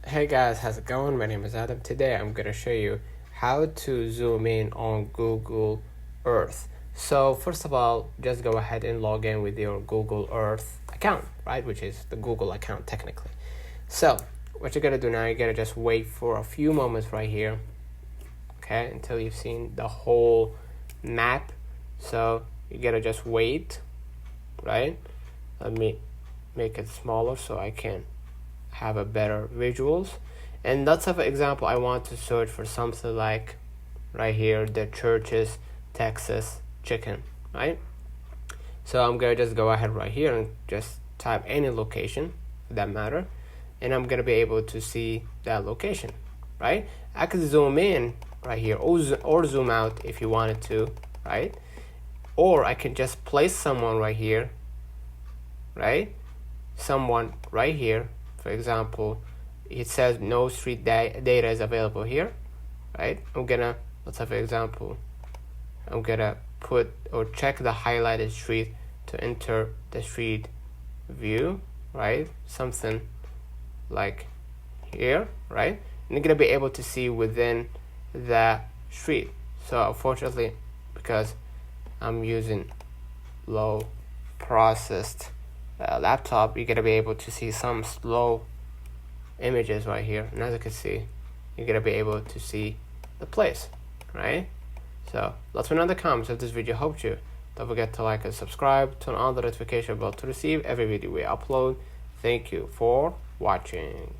Hey guys, how's it going? My name is Adam. Today I'm going to show you how to zoom in on Google Earth. So first of all, just go ahead and log in with your Google Earth account, right? Which is the Google account technically. So what you're going to do now, you're going to just wait for a few moments right here, okay, until you've seen the whole map. So you got to just wait, right? Let me make it smaller so I can have a better visuals. And that's an example. I want to search for something like right here, the Church's Texas chicken, right? So I'm gonna just go ahead right here and just type any location that matter, and I'm gonna be able to see that location, right? I could zoom in right here or zoom out if you wanted to, right? Or I can just place someone right here, right? Someone right here. For example, it says no street data is available here, right? Let's have an example. I'm gonna put or check the highlighted street to enter the street view, right? Something like here, right? And you're gonna be able to see within the street. So unfortunately, because I'm using low processed laptop, you're gonna be able to see some slow images right here, and as you can see, you're gonna be able to see the place, right? So let me know in the comments if this video helped you. Don't forget to like and subscribe, turn on the notification bell to receive every video we upload. Thank you for watching.